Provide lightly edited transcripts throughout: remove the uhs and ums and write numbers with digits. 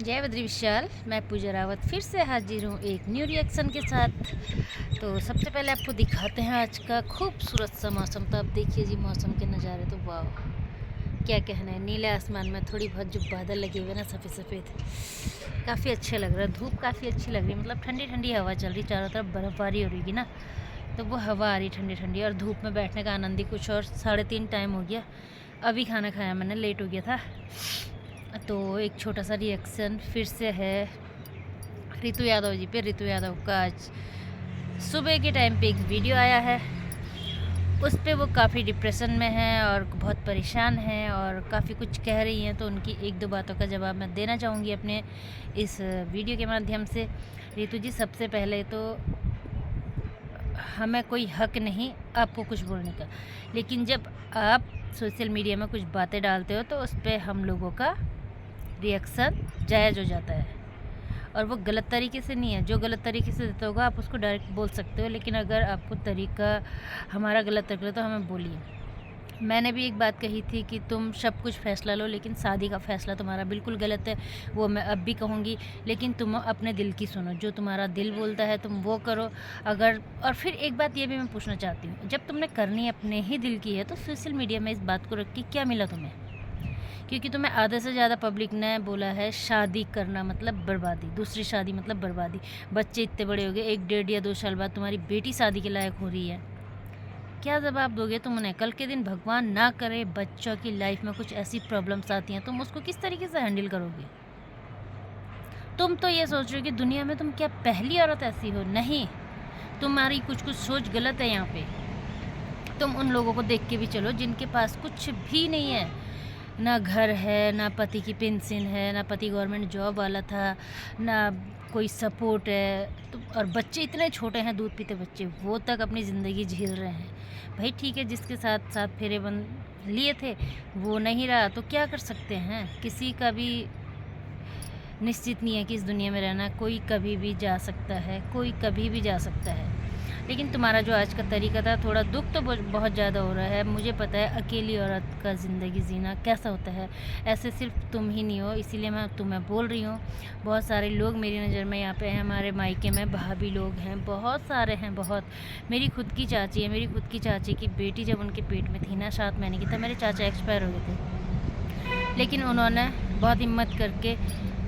जय बद्री विशाल। मैं पूजा रावत फिर से हाजिर हूँ एक न्यू रिएक्शन के साथ। तो सबसे पहले आपको दिखाते हैं आज का खूबसूरत सा मौसम। तो आप देखिए जी मौसम के नज़ारे, तो वाह क्या कहना है। नीले आसमान में थोड़ी बहुत जो बादल लगे हुए ना सफ़ेद सफ़ेद, काफ़ी अच्छे लग रहा है। धूप काफ़ी अच्छी लग रही है, मतलब ठंडी ठंडी हवा चल रही, चारों तरफ बर्फ़बारी हो रही है ना, तो वो हवा आ रही ठंडी ठंडी। और धूप में बैठने का आनंद ही कुछ। और 3:30 टाइम हो गया, अभी खाना खाया मैंने, लेट हो गया था। तो एक छोटा सा रिएक्शन फिर से है रितु यादव जी पे। रितु यादव का आज सुबह के टाइम पे एक वीडियो आया है, उस पे वो काफ़ी डिप्रेशन में हैं और बहुत परेशान हैं और काफ़ी कुछ कह रही हैं। तो उनकी एक दो बातों का जवाब मैं देना चाहूँगी अपने इस वीडियो के माध्यम से। रितु जी, सबसे पहले तो हमें कोई हक नहीं आपको कुछ बोलने का, लेकिन जब आप सोशल मीडिया में कुछ बातें डालते हो तो उस पर हम लोगों का रिएक्शन जायज़ हो जाता है। और वो गलत तरीके से नहीं है, जो गलत तरीके से देता होगा आप उसको डायरेक्ट बोल सकते हो, लेकिन अगर आपको तरीका हमारा गलत लग रहा है तो हमें बोलिए। मैंने भी एक बात कही थी कि तुम सब कुछ फ़ैसला लो, लेकिन शादी का फ़ैसला तुम्हारा बिल्कुल गलत है, वो मैं अब भी कहूँगी। लेकिन तुम अपने दिल की सुनो, जो तुम्हारा दिल बोलता है तुम वो करो। अगर और फिर एक बात ये भी मैं पूछना चाहती हूँ, जब तुमने करनी अपने ही दिल की है तो सोशल मीडिया में इस बात को रख के क्या मिला तुम्हें? क्योंकि तुम्हें आधे से ज़्यादा पब्लिक ने बोला है शादी करना मतलब बर्बादी, दूसरी शादी मतलब बर्बादी। बच्चे इतने बड़े हो गए, 1 या 2 साल बाद तुम्हारी बेटी शादी के लायक हो रही है, क्या जवाब दोगे तुम उन्हें? कल के दिन भगवान ना करे बच्चों की लाइफ में कुछ ऐसी प्रॉब्लम्स आती हैं, तुम उसको किस तरीके से हैंडल करोगे? तुम तो ये सोच रहे हो कि दुनिया में तुम क्या पहली औरत ऐसी हो। नहीं, तुम्हारी कुछ कुछ सोच गलत है यहाँ पे। तुम उन लोगों को देख के भी चलो जिनके पास कुछ भी नहीं है, ना घर है, ना पति की पेंशन है, ना पति गवर्नमेंट जॉब वाला था, ना कोई सपोर्ट है। तो और बच्चे इतने छोटे हैं, दूध पीते बच्चे, वो तक अपनी ज़िंदगी झेल रहे हैं। भाई ठीक है, जिसके साथ साथ फेरे बन लिए थे वो नहीं रहा तो क्या कर सकते हैं। किसी का भी निश्चित नहीं है कि इस दुनिया में रहना, कोई कभी भी जा सकता है, कोई कभी भी जा सकता है। लेकिन तुम्हारा जो आज का तरीका था, थोड़ा दुख तो बहुत ज़्यादा हो रहा है। मुझे पता है अकेली औरत का ज़िंदगी जीना कैसा होता है, ऐसे सिर्फ तुम ही नहीं हो, इसीलिए मैं तुम्हें बोल रही हूँ। बहुत सारे लोग मेरी नज़र में यहाँ पे हैं, हमारे मायके में भाभी लोग हैं, बहुत सारे हैं, बहुत। मेरी खुद की चाची है, मेरी खुद की चाची की बेटी जब उनके पेट में थी ना 7 महीने की, तब मेरे चाचा एक्सपायर हो गए थे, लेकिन उन्होंने बहुत हिम्मत करके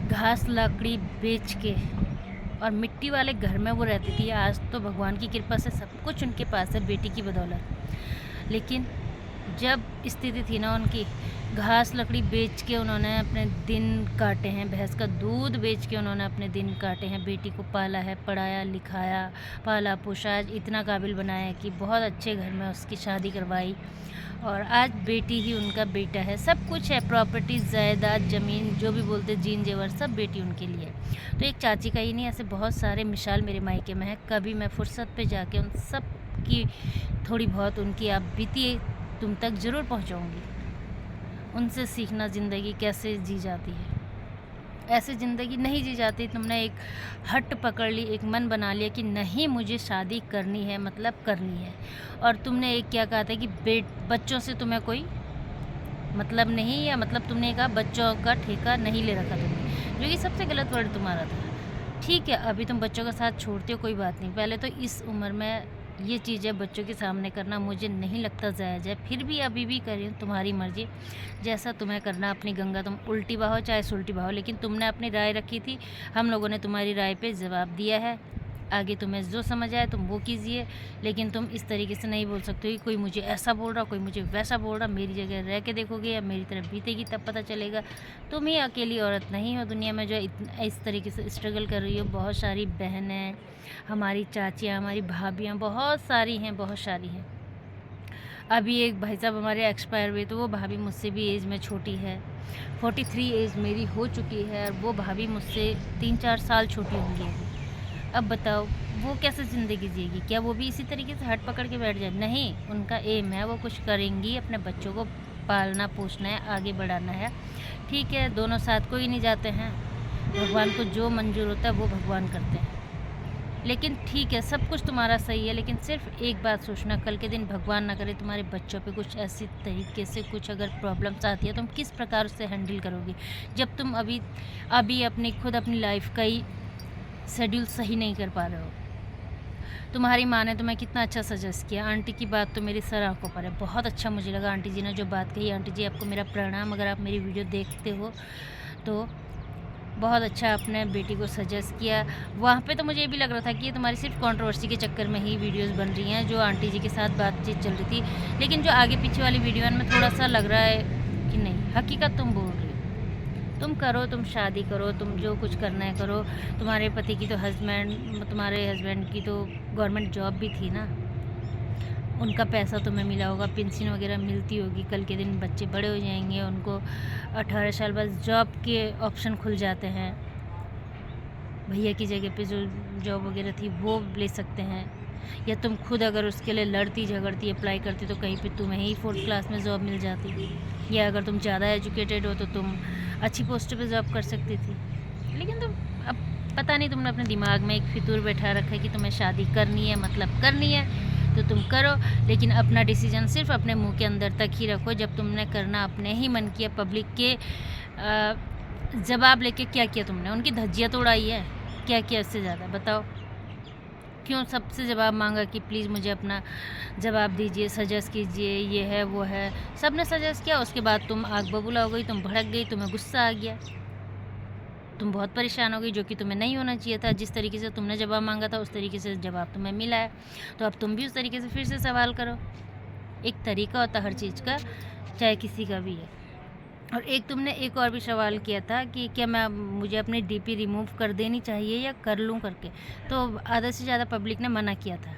घास लकड़ी बेच के और मिट्टी वाले घर में वो रहती थी। आज तो भगवान की कृपा से सब कुछ उनके पास है, बेटी की बदौलत। लेकिन जब स्थिति थी ना उनकी, घास लकड़ी बेच के उन्होंने अपने दिन काटे हैं, भैंस का दूध बेच के उन्होंने अपने दिन काटे हैं, बेटी को पाला है, पढ़ाया लिखाया, पाला पोषा, आज इतना काबिल बनाया है कि बहुत अच्छे घर में उसकी शादी करवाई और आज बेटी ही उनका बेटा है। सब कुछ है, प्रॉपर्टी, जायदाद, ज़मीन, जो भी बोलते जीन जेवर, सब बेटी उनके लिए। तो एक चाची का ही नहीं, ऐसे बहुत सारे मिसाल मेरे मायके में है। कभी मैं फुर्सत पे जाके उन सब की थोड़ी बहुत उनकी आप बीती तुम तक ज़रूर पहुंचाऊंगी। उनसे सीखना ज़िंदगी कैसे जी जाती है। ऐसे ज़िंदगी नहीं जी जाती। तुमने एक हट पकड़ ली, एक मन बना लिया कि नहीं मुझे शादी करनी है, मतलब करनी है। और तुमने एक क्या कहा था कि बच्चों से तुम्हें कोई मतलब नहीं, या मतलब तुमने कहा बच्चों का ठेका नहीं ले रखा तुमने, जो कि सबसे गलत वर्ड तुम्हारा था। ठीक है, अभी तुम बच्चों का साथ छोड़ते हो, कोई बात नहीं। पहले तो इस उम्र में ये चीज़ें बच्चों के सामने करना मुझे नहीं लगता जायज़ है, फिर भी अभी भी करी, तुम्हारी मर्ज़ी, जैसा तुम्हें करना। अपनी गंगा तुम उल्टी बहाओ चाहे सुलटी बहाओ, लेकिन तुमने अपनी राय रखी थी, हम लोगों ने तुम्हारी राय पे जवाब दिया है। आगे तुम्हें जो समझ आए तुम वो कीजिए, लेकिन तुम इस तरीके से नहीं बोल सकते हो कि कोई मुझे ऐसा बोल रहा, कोई मुझे वैसा बोल रहा। मेरी जगह रह के देखोगे या मेरी तरफ बीतेगी तब पता चलेगा। तुम ही अकेली औरत नहीं हो दुनिया में जो इस तरीके से स्ट्रगल कर रही हो। बहुत सारी बहनें, हमारी चाचियाँ, हमारी भाभियाँ बहुत सारी हैं, बहुत सारी हैं। अभी एक भाई साहब हमारे एक्सपायर हुए, तो वो भाभी मुझसे भी एज में छोटी है, 43 एज मेरी हो चुकी है, और वो भाभी मुझसे 3-4 साल छोटी होंगी अभी। अब बताओ वो कैसे ज़िंदगी जिएगी? क्या वो भी इसी तरीके से हट पकड़ के बैठ जाए? नहीं, उनका एम है, वो कुछ करेंगी, अपने बच्चों को पालना पोसना है, आगे बढ़ाना है। ठीक है, दोनों साथ कोई नहीं जाते हैं, भगवान को जो मंजूर होता है वो भगवान करते हैं। लेकिन ठीक है, सब कुछ तुम्हारा सही है, लेकिन सिर्फ एक बात सोचना, कल के दिन भगवान ना करे तुम्हारे बच्चों पे कुछ ऐसी तरीके से कुछ अगर प्रॉब्लम्स आती है, तुम किस प्रकार उससे हैंडल करोगी? जब तुम अभी अभी अपनी लाइफ का ही शेड्यूल सही नहीं कर पा रहे हो। तुम्हारी माँ ने तुम्हें कितना अच्छा सजेस्ट किया। आंटी की बात तो मेरी सर आँखों पर है। बहुत अच्छा मुझे लगा आंटी जी ने जो बात कही। आंटी जी, आपको मेरा प्रणाम। अगर आप मेरी वीडियो देखते हो तो बहुत अच्छा आपने बेटी को सजेस्ट किया। वहाँ पे तो मुझे ये भी लग रहा था कि ये तुम्हारी सिर्फ कंट्रोवर्सी के चक्कर में ही वीडियोस बन रही हैं, जो आंटी जी के साथ बातचीत चल रही थी। लेकिन जो आगे पीछे वाली वीडियो में थोड़ा सा लग रहा है कि नहीं, हकीकत तुम बोल रही हो। तुम करो, तुम शादी करो, तुम जो कुछ करना है करो। तुम्हारे पति की तो तुम्हारे हस्बैंड की तो गवर्नमेंट जॉब भी थी ना, उनका पैसा तुम्हें मिला होगा, पेंशन वगैरह मिलती होगी। कल के दिन बच्चे बड़े हो जाएंगे, उनको 18 साल बाद जॉब के ऑप्शन खुल जाते हैं। भैया की जगह पे जो जॉब वगैरह थी वो ले सकते हैं, या तुम खुद अगर उसके लिए लड़ती झगड़ती अप्लाई करती तो कहीं पे तुम्हें ही 4th क्लास में जॉब मिल जाती, या अगर तुम ज़्यादा एजुकेटेड हो तो तुम अच्छी पोस्ट पे जॉब कर सकती थी। लेकिन तुम अब पता नहीं, तुमने अपने दिमाग में एक फितूर बैठा रखा है कि तुम्हें शादी करनी है, मतलब करनी है तो तुम करो, लेकिन अपना डिसीजन सिर्फ अपने मुंह के अंदर तक ही रखो। जब तुमने करना अपने ही मन किया, पब्लिक के जवाब लेके क्या किया तुमने? उनकी धज्जियाँ तो उड़ाई है, क्या किया इससे ज़्यादा? बताओ, क्यों सबसे जवाब मांगा कि प्लीज़ मुझे अपना जवाब दीजिए, सजेस्ट कीजिए, ये है वो है। सब ने सजेस्ट किया, उसके बाद तुम आग बबूला हो गई, तुम भड़क गई, तुम्हें गुस्सा आ गया, तुम बहुत परेशान हो गई, जो कि तुम्हें नहीं होना चाहिए था। जिस तरीके से तुमने जवाब मांगा था उस तरीके से जवाब तुम्हें मिला है, तो अब तुम भी उस तरीके से फिर से सवाल करो। एक तरीका होता है हर चीज़ का, चाहे किसी का भी है। और एक तुमने एक और भी सवाल किया था कि क्या मुझे अपनी डीपी रिमूव कर देनी चाहिए या कर लूँ करके, तो आधा से ज़्यादा पब्लिक ने मना किया था।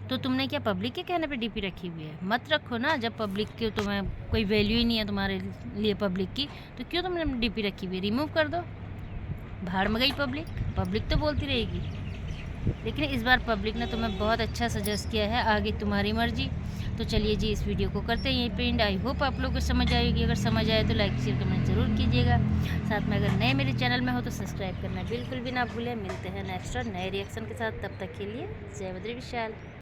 तो तुमने क्या पब्लिक के कहने पे डीपी रखी हुई है? मत रखो ना, जब पब्लिक की तुम्हें कोई वैल्यू ही नहीं है तुम्हारे लिए पब्लिक की, तो क्यों तुमने डीपी रखी हुई है? रिमूव कर दो, भाड़ में गई पब्लिक। पब्लिक तो बोलती रहेगी, लेकिन इस बार पब्लिक ने तुम्हें बहुत अच्छा सजेस्ट किया है, आगे तुम्हारी मर्जी। तो चलिए जी, इस वीडियो को करते हैं यहीं पे एंड। आई होप आप लोग को समझ आएगी। अगर समझ आए तो लाइक शेयर कमेंट ज़रूर कीजिएगा। साथ में अगर नए मेरे चैनल में हो तो सब्सक्राइब करना बिल्कुल भी ना भूलें। मिलते हैं नेक्स्ट और नए रिएक्शन के साथ, तब तक के लिए जय बद्री विशाल।